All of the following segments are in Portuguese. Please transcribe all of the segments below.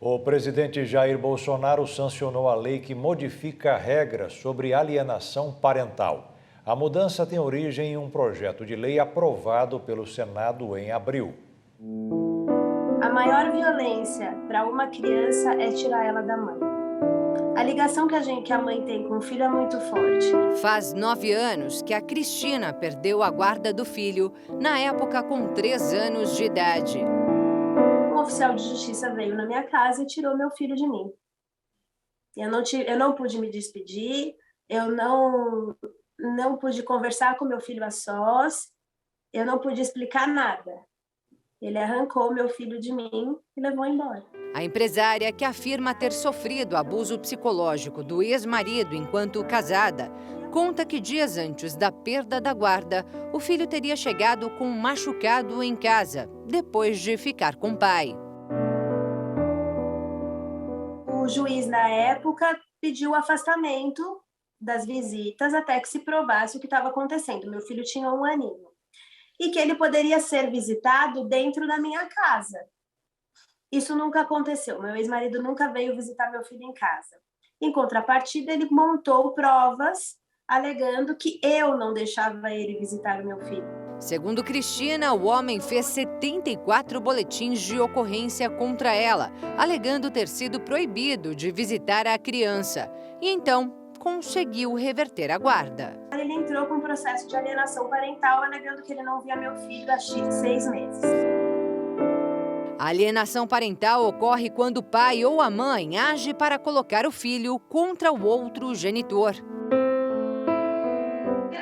O presidente Jair Bolsonaro sancionou a lei que modifica regras sobre alienação parental. A mudança tem origem em um projeto de lei aprovado pelo Senado em abril. A maior violência para uma criança é tirar ela da mãe. A ligação que a mãe tem com o filho é muito forte. Faz 9 anos que a Cristina perdeu a guarda do filho, na época com 3 anos de idade. Um oficial de justiça veio na minha casa e tirou meu filho de mim. Eu não pude me despedir, eu não pude conversar com meu filho a sós, eu não pude explicar nada. Ele arrancou meu filho de mim e levou embora. A empresária, que afirma ter sofrido abuso psicológico do ex-marido enquanto casada, conta que dias antes da perda da guarda, o filho teria chegado com um machucado em casa, depois de ficar com o pai. O juiz, na época, pediu o afastamento das visitas até que se provasse o que estava acontecendo. Meu filho tinha 1 aninho. E que ele poderia ser visitado dentro da minha casa. Isso nunca aconteceu. Meu ex-marido nunca veio visitar meu filho em casa. Em contrapartida, ele montou provas alegando que eu não deixava ele visitar o meu filho. Segundo Cristina, o homem fez 74 boletins de ocorrência contra ela, alegando ter sido proibido de visitar a criança. E então conseguiu reverter a guarda. Ele entrou com um processo de alienação parental, alegando que ele não via meu filho há 6 meses. A alienação parental ocorre quando o pai ou a mãe age para colocar o filho contra o outro genitor.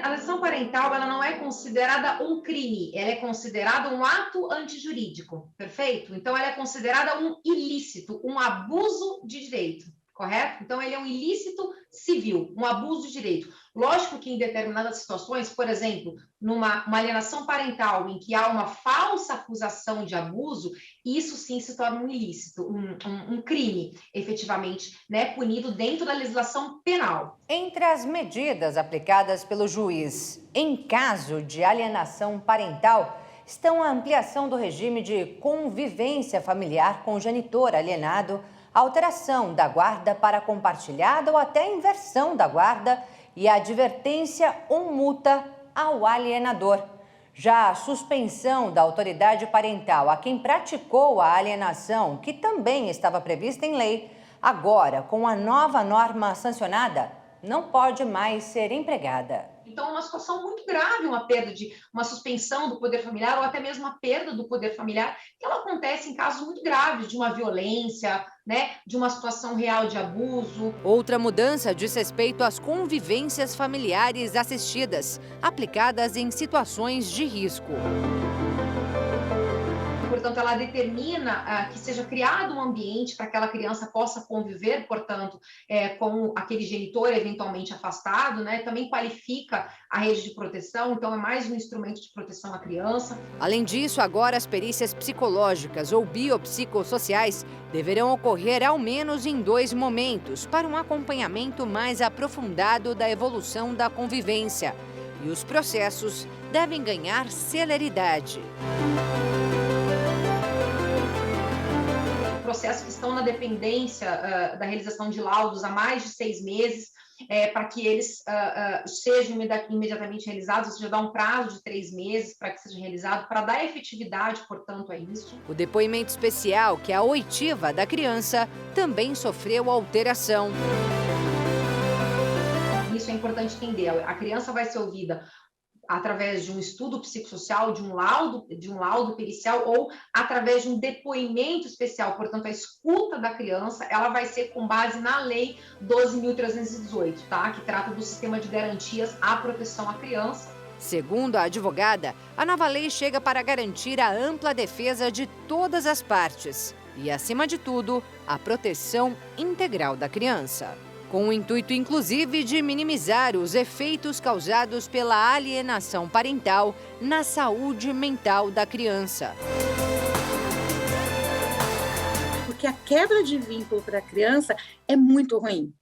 A alienação parental, ela não é considerada um crime, ela é considerada um ato antijurídico, perfeito? Então, ela é considerada um ilícito, um abuso de direito. Correto? Então, ele é um ilícito civil, um abuso de direito. Lógico que em determinadas situações, por exemplo, numa alienação parental em que há uma falsa acusação de abuso, isso sim se torna um ilícito, um crime, efetivamente, né, punido dentro da legislação penal. Entre as medidas aplicadas pelo juiz em caso de alienação parental, estão a ampliação do regime de convivência familiar com o genitor alienado, a alteração da guarda para compartilhada ou até a inversão da guarda e a advertência ou multa ao alienador. Já a suspensão da autoridade parental a quem praticou a alienação, que também estava prevista em lei, agora, com a nova norma sancionada, não pode mais ser empregada. Então, é uma situação muito grave, uma suspensão do poder familiar ou até mesmo a perda do poder familiar, que ela acontece em casos muito graves de uma violência, né, de uma situação real de abuso. Outra mudança diz respeito às convivências familiares assistidas, aplicadas em situações de risco. Portanto, ela determina que seja criado um ambiente para que aquela criança possa conviver, portanto, com aquele genitor eventualmente afastado, né? Também qualifica a rede de proteção, então é mais um instrumento de proteção à criança. Além disso, agora as perícias psicológicas ou biopsicossociais deverão ocorrer ao menos em 2 momentos, para um acompanhamento mais aprofundado da evolução da convivência. E os processos devem ganhar celeridade. Processos que estão na dependência da realização de laudos há mais de 6 meses, para que eles sejam imediatamente realizados, ou seja, dá um prazo de 3 meses para que seja realizado, para dar efetividade, portanto, a isso. O depoimento especial, que é a oitiva da criança, também sofreu alteração. Isso é importante entender. A criança vai ser ouvida através de um estudo psicossocial, de um laudo pericial ou através de um depoimento especial. Portanto, a escuta da criança, ela vai ser com base na Lei 12.318, tá? Que trata do sistema de garantias à proteção à criança. Segundo a advogada, a nova lei chega para garantir a ampla defesa de todas as partes e, acima de tudo, a proteção integral da criança. Com o intuito, inclusive, de minimizar os efeitos causados pela alienação parental na saúde mental da criança. Porque a quebra de vínculo para a criança é muito ruim.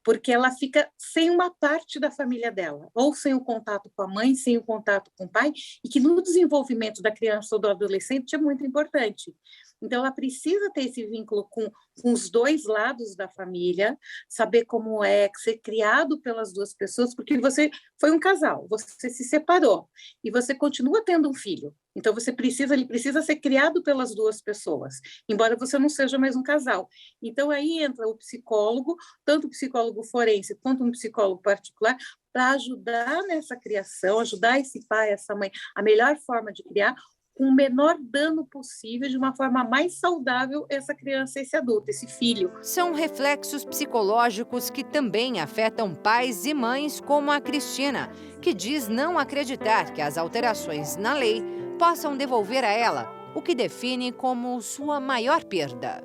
porque ela fica sem uma parte da família dela, ou sem o contato com a mãe, sem o contato com o pai, e que no desenvolvimento da criança ou do adolescente é muito importante. Então, ela precisa ter esse vínculo com os dois lados da família, saber como é ser criado pelas duas pessoas, porque você foi um casal, você se separou e você continua tendo um filho. Então, ele precisa ser criado pelas duas pessoas, embora você não seja mais um casal. Então, aí entra o psicólogo, tanto o psicólogo forense quanto um psicólogo particular, para ajudar nessa criação, ajudar esse pai, essa mãe, a melhor forma de criar, com o menor dano possível, de uma forma mais saudável, essa criança, esse adulto, esse filho. São reflexos psicológicos que também afetam pais e mães, como a Cristina, que diz não acreditar que as alterações na lei possam devolver a ela o que define como sua maior perda.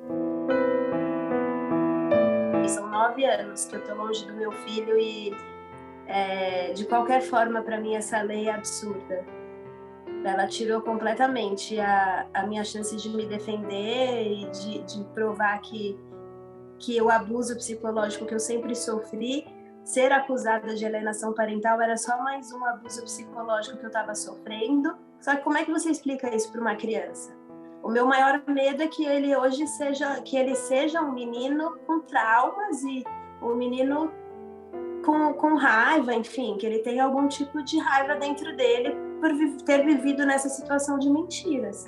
São 9 anos que eu estou longe do meu filho e, de qualquer forma, para mim, essa lei é absurda. Ela tirou completamente a minha chance de me defender e de provar que o abuso psicológico que eu sempre sofri, ser acusada de alienação parental era só mais um abuso psicológico que eu estava sofrendo. Só que como é que você explica isso para uma criança? O meu maior medo é que ele hoje seja um menino com traumas e um menino com raiva, enfim, que ele tenha algum tipo de raiva dentro dele por ter vivido nessa situação de mentiras.